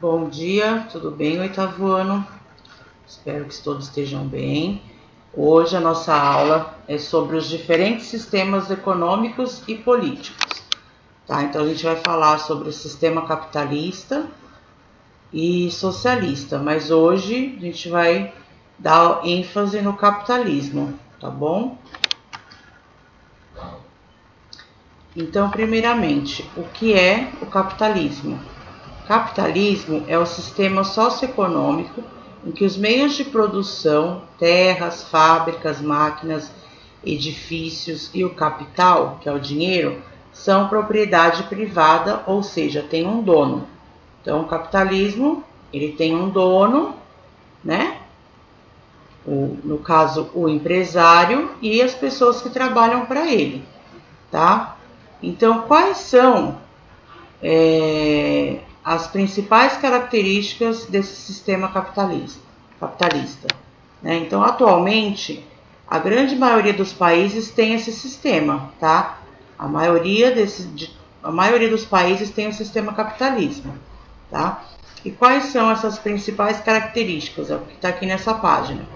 Bom dia, tudo bem, oitavo ano? Espero que todos estejam bem. Hoje a nossa aula é sobre os diferentes sistemas econômicos e políticos, tá? Então a gente vai falar sobre o sistema capitalista e socialista, mas hoje a gente vai dar ênfase no capitalismo, tá bom? Então, primeiramente, o que é o capitalismo? Capitalismo é o sistema socioeconômico em que os meios de produção, terras, fábricas, máquinas, edifícios e o capital, que é o dinheiro, são propriedade privada, ou seja, tem um dono. Então, o capitalismo, ele tem um dono, né? No caso, o empresário e as pessoas que trabalham para ele, tá? Então, quais são as principais características desse sistema capitalista? Né? Então, atualmente, a grande maioria dos países tem esse sistema, tá? A maioria dos países tem o sistema capitalismo, tá? E quais são essas principais características? É o que está aqui nessa página.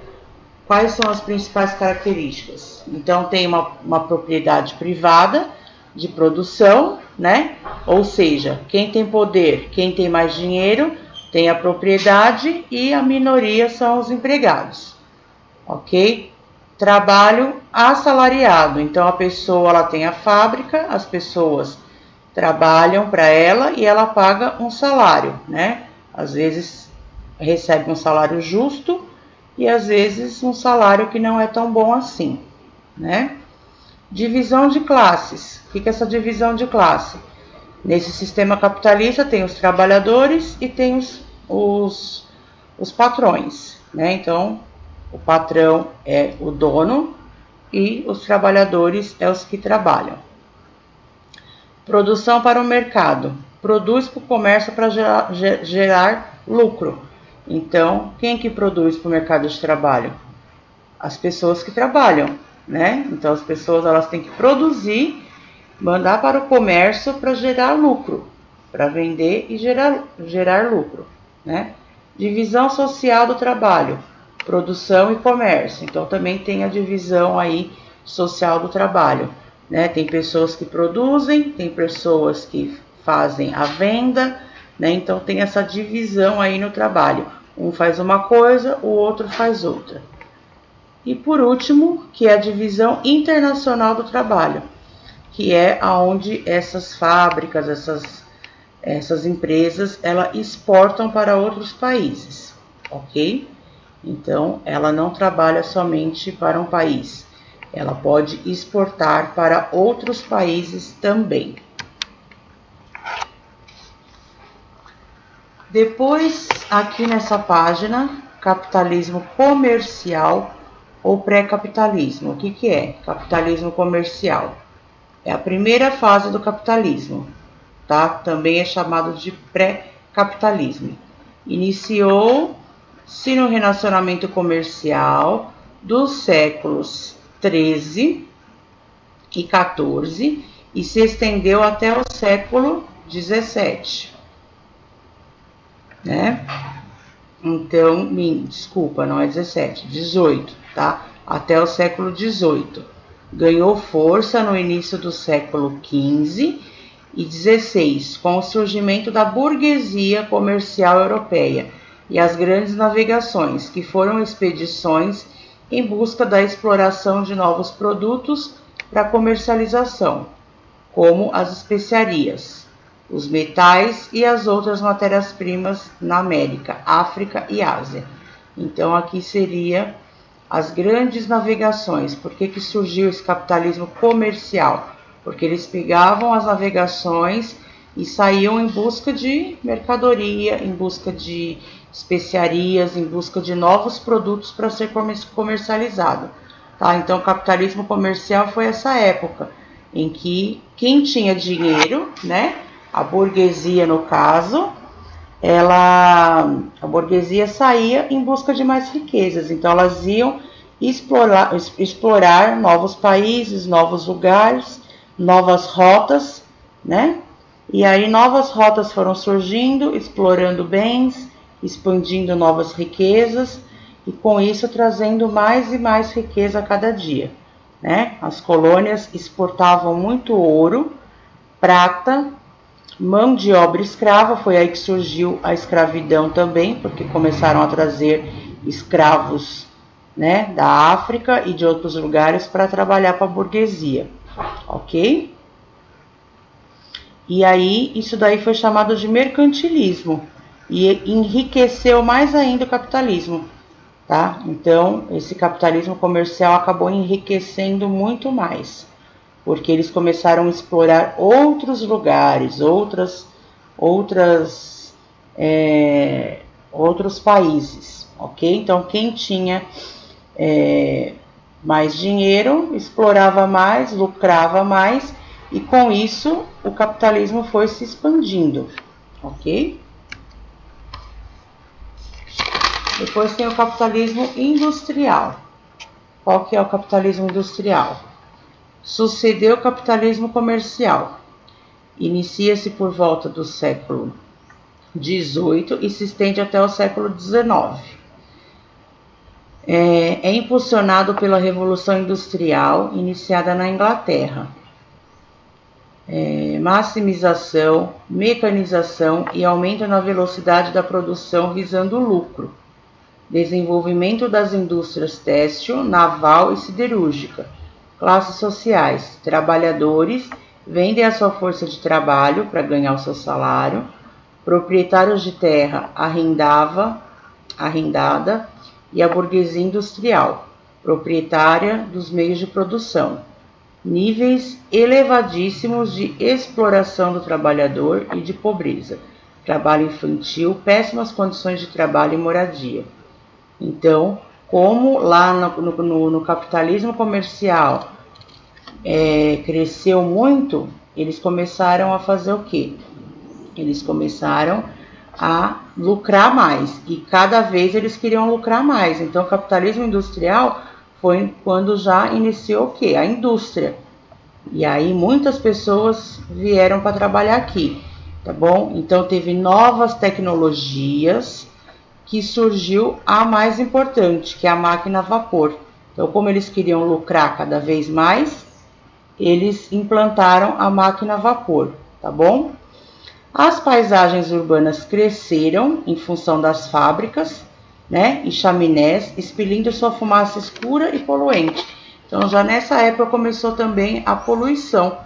Quais são as principais características? Então, tem uma propriedade privada de produção, né? Ou seja, quem tem poder, quem tem mais dinheiro, tem a propriedade e a minoria são os empregados, ok? Trabalho assalariado, então a pessoa ela tem a fábrica, as pessoas trabalham para ela e ela paga um salário, né? Às vezes recebe um salário justo e às vezes um salário que não é tão bom assim, né? Divisão de classes. O que é essa divisão de classe? Nesse sistema capitalista tem os trabalhadores e tem os patrões, né? Então, o patrão é o dono e os trabalhadores é os que trabalham. Produção para o mercado. Produz para o comércio para gerar lucro. Então, quem que produz para o mercado de trabalho? As pessoas que trabalham, né? Então, as pessoas elas têm que produzir, mandar para o comércio para gerar lucro, para vender e gerar lucro, né? Divisão social do trabalho, produção e comércio. Então, também tem a divisão aí social do trabalho, né? Tem pessoas que produzem, tem pessoas que fazem a venda, né? Então, tem essa divisão aí no trabalho. Um faz uma coisa, o outro faz outra. E por último, que é a divisão internacional do trabalho, que é aonde essas fábricas, essas empresas, elas exportam para outros países, ok? Então, ela não trabalha somente para um país, ela pode exportar para outros países também. Depois, aqui nessa página, capitalismo comercial ou pré-capitalismo. O que é capitalismo comercial? É a primeira fase do capitalismo, tá? Também é chamado de pré-capitalismo. Iniciou-se no relacionamento comercial dos séculos 13 e 14 e se estendeu até o século 17, né? Então, desculpa, não é 17, 18, tá? Até o século 18. Ganhou força no início do século 15 e 16, com o surgimento da burguesia comercial europeia e as grandes navegações, que foram expedições em busca da exploração de novos produtos para comercialização, como as especiarias, os metais e as outras matérias-primas na América, África e Ásia. Então, aqui seria as grandes navegações. Por que surgiu esse capitalismo comercial? Porque eles pegavam as navegações e saíam em busca de mercadoria, em busca de especiarias, em busca de novos produtos para ser comercializado. Tá? Então, o capitalismo comercial foi essa época em que quem tinha dinheiro, né, a burguesia no caso, a burguesia saía em busca de mais riquezas, então elas iam explorar novos países, novos lugares, novas rotas, né? E aí novas rotas foram surgindo, explorando bens, expandindo novas riquezas e com isso trazendo mais e mais riqueza a cada dia, né? As colônias exportavam muito ouro, prata, mão de obra escrava, foi aí que surgiu a escravidão também, porque começaram a trazer escravos, né, da África e de outros lugares para trabalhar para a burguesia, ok? E aí isso daí foi chamado de mercantilismo e enriqueceu mais ainda o capitalismo, tá? Então esse capitalismo comercial acabou enriquecendo muito mais, porque eles começaram a explorar outros lugares, outros países, ok? Então quem tinha mais dinheiro explorava mais, lucrava mais e com isso o capitalismo foi se expandindo, ok? Depois tem o capitalismo industrial. Qual que é o capitalismo industrial? Sucedeu o capitalismo comercial. Inicia-se por volta do século XVIII e se estende até o século XIX. É impulsionado pela Revolução Industrial iniciada na Inglaterra. Maximização, mecanização e aumento na velocidade da produção visando o lucro. Desenvolvimento das indústrias têxtil, naval e siderúrgica. Classes sociais, trabalhadores vendem a sua força de trabalho para ganhar o seu salário, proprietários de terra arrendada e a burguesia industrial, proprietária dos meios de produção. Níveis elevadíssimos de exploração do trabalhador e de pobreza, trabalho infantil, péssimas condições de trabalho e moradia. Então, como lá no capitalismo comercial cresceu muito, eles começaram a fazer o quê? Eles começaram a lucrar mais e cada vez eles queriam lucrar mais. Então, o capitalismo industrial foi quando já iniciou o quê? A indústria. E aí muitas pessoas vieram para trabalhar aqui, tá bom? Então, teve novas tecnologias que surgiu a mais importante, que é a máquina a vapor. Então, como eles queriam lucrar cada vez mais, eles implantaram a máquina a vapor, tá bom? As paisagens urbanas cresceram em função das fábricas, né, e chaminés, expelindo sua fumaça escura e poluente. Então, já nessa época começou também a poluição,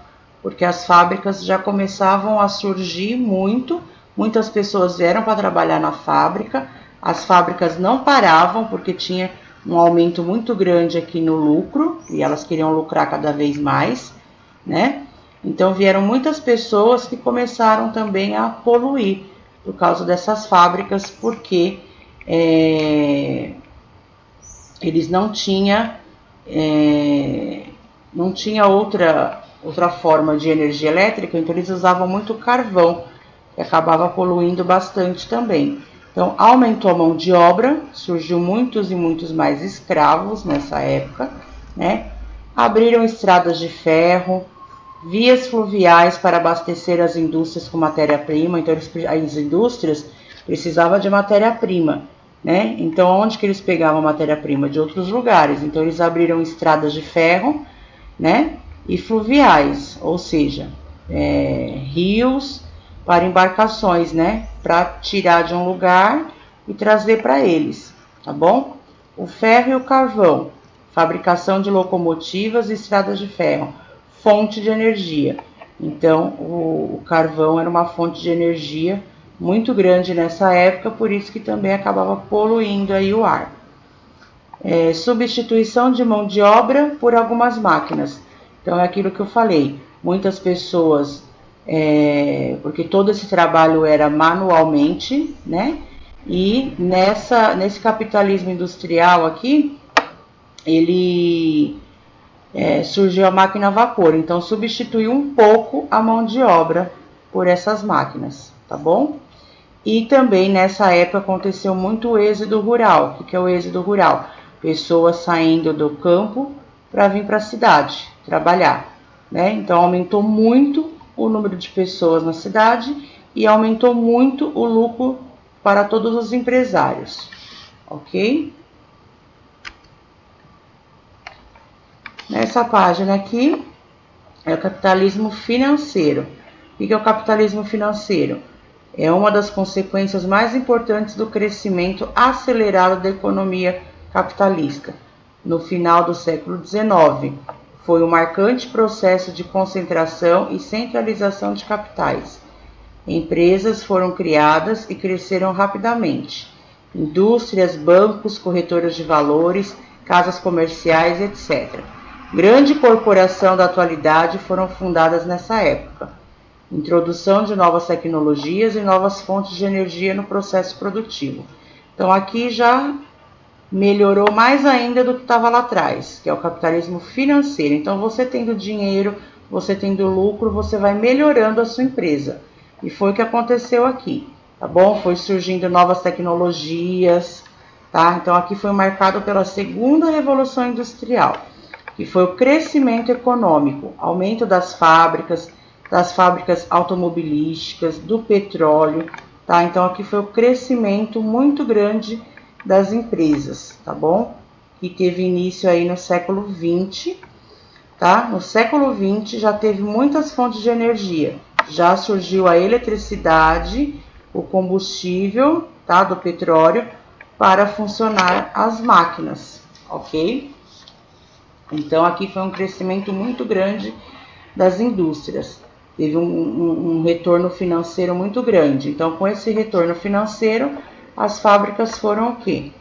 porque as fábricas já começavam a surgir muito, muitas pessoas vieram para trabalhar na fábrica, as fábricas não paravam porque tinha um aumento muito grande aqui no lucro e elas queriam lucrar cada vez mais, né? Então vieram muitas pessoas que começaram também a poluir por causa dessas fábricas, porque eles não tinham outra forma de energia elétrica, então eles usavam muito carvão, que acabava poluindo bastante também. Então aumentou a mão de obra, surgiu muitos e muitos mais escravos nessa época, né? Abriram estradas de ferro, vias fluviais para abastecer as indústrias com matéria-prima. Então as indústrias precisavam de matéria-prima, né? Então onde que eles pegavam matéria-prima? De outros lugares. Então eles abriram estradas de ferro, né? E fluviais, ou seja, rios para embarcações, né? Para tirar de um lugar e trazer para eles, tá bom? O ferro e o carvão, fabricação de locomotivas e estradas de ferro, fonte de energia. Então, o carvão era uma fonte de energia muito grande nessa época, por isso que também acabava poluindo aí o ar. Substituição de mão de obra por algumas máquinas. Então, é aquilo que eu falei, muitas pessoas, porque todo esse trabalho era manualmente, né? E nesse capitalismo industrial aqui, ele surgiu a máquina a vapor, então substituiu um pouco a mão de obra por essas máquinas, tá bom? E também nessa época aconteceu muito o êxodo rural. O que é o êxodo rural? Pessoas saindo do campo para vir para a cidade trabalhar, né? Então aumentou muito o número de pessoas na cidade e aumentou muito o lucro para todos os empresários, ok? Nessa página aqui é o capitalismo financeiro. O que é o capitalismo financeiro? É uma das consequências mais importantes do crescimento acelerado da economia capitalista. No final do século XIX, foi um marcante processo de concentração e centralização de capitais. Empresas foram criadas e cresceram rapidamente. Indústrias, bancos, corretoras de valores, casas comerciais, etc. Grande corporação da atualidade foram fundadas nessa época. Introdução de novas tecnologias e novas fontes de energia no processo produtivo. Então aqui já melhorou mais ainda do que estava lá atrás, que é o capitalismo financeiro. Então você tendo dinheiro, você tendo lucro, você vai melhorando a sua empresa. E foi o que aconteceu aqui, tá bom? Foi surgindo novas tecnologias, tá? Então aqui foi marcado pela segunda revolução industrial, que foi o crescimento econômico, aumento das fábricas automobilísticas, do petróleo, tá? Então aqui foi o crescimento muito grande das empresas, tá bom? Que teve início aí no século XX, tá? No século XX já teve muitas fontes de energia, já surgiu a eletricidade, o combustível, tá? Do petróleo para funcionar as máquinas, ok? Então aqui foi um crescimento muito grande das indústrias. Teve um retorno financeiro muito grande. Então, com esse retorno financeiro, as fábricas foram o quê?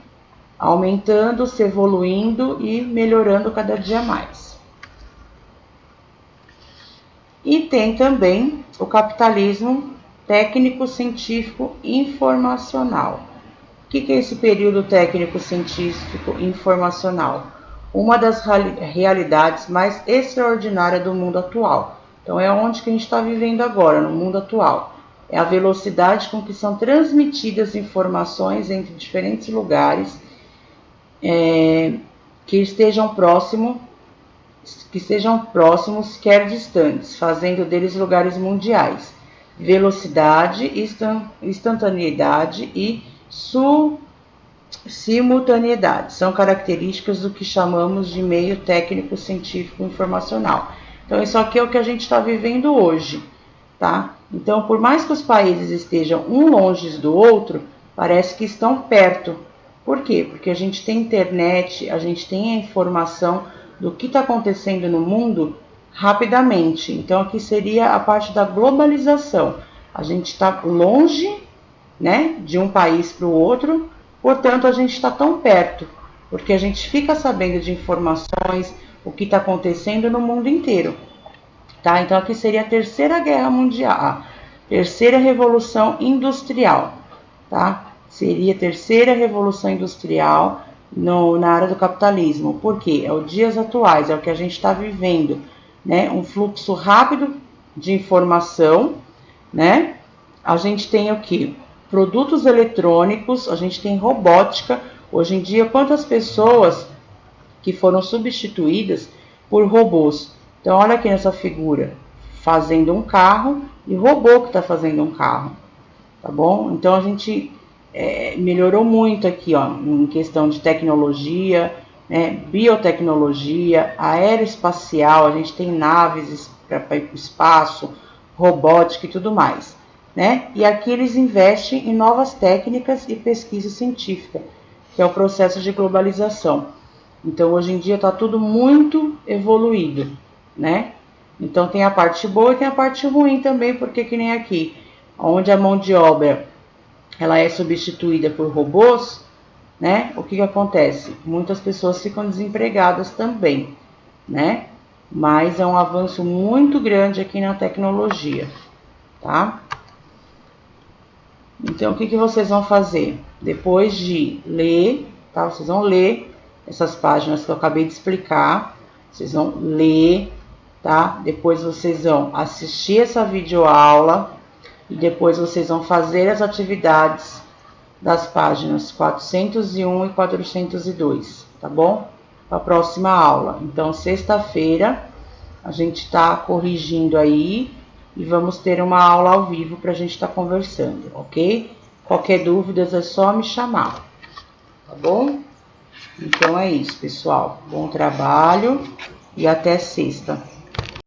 Aumentando, se evoluindo e melhorando cada dia mais. E tem também o capitalismo técnico, científico e informacional. O que é esse período técnico, científico e informacional? Uma das realidades mais extraordinárias do mundo atual. Então, é onde que a gente está vivendo agora, no mundo atual. É a velocidade com que são transmitidas informações entre diferentes lugares que estejam próximos, quer distantes, fazendo deles lugares mundiais. Velocidade, instantaneidade e simultaneidade são características do que chamamos de meio técnico, científico e informacional. Então, isso aqui é o que a gente está vivendo hoje, tá? Então, por mais que os países estejam um longe do outro, parece que estão perto. Por quê? Porque a gente tem internet, a gente tem a informação do que está acontecendo no mundo rapidamente. Então, aqui seria a parte da globalização. A gente está longe, né, de um país para o outro, portanto, a gente está tão perto, porque a gente fica sabendo de informações, o que está acontecendo no mundo inteiro, tá? Então aqui seria a terceira guerra mundial, a terceira revolução industrial, tá? Seria a terceira revolução industrial na área do capitalismo, porque é os dias atuais, é o que a gente está vivendo, né? Um fluxo rápido de informação, né? A gente tem o que? Produtos eletrônicos, a gente tem robótica. Hoje em dia, quantas pessoas que foram substituídas por robôs? Então, olha aqui nessa figura, fazendo um carro e robô que está fazendo um carro, tá bom? Então, a gente melhorou muito aqui, ó, em questão de tecnologia, né, biotecnologia, aeroespacial, a gente tem naves para ir para o espaço, robótica e tudo mais, né? E aqui eles investem em novas técnicas e pesquisa científica, que é o processo de globalização. Então, hoje em dia está tudo muito evoluído, né? Então, tem a parte boa e tem a parte ruim também, porque que nem aqui, onde a mão de obra ela é substituída por robôs, né? O que acontece? Muitas pessoas ficam desempregadas também, né? Mas é um avanço muito grande aqui na tecnologia, tá? Então, o que vocês vão fazer? Depois de ler, tá? Vocês vão ler essas páginas que eu acabei de explicar, vocês vão ler, tá? Depois vocês vão assistir essa videoaula e depois vocês vão fazer as atividades das páginas 401 e 402, tá bom? Para a próxima aula. Então, sexta-feira, a gente está corrigindo aí e vamos ter uma aula ao vivo para a gente estar conversando, ok? Qualquer dúvida é só me chamar, tá bom? Então é isso, pessoal. Bom trabalho e até sexta.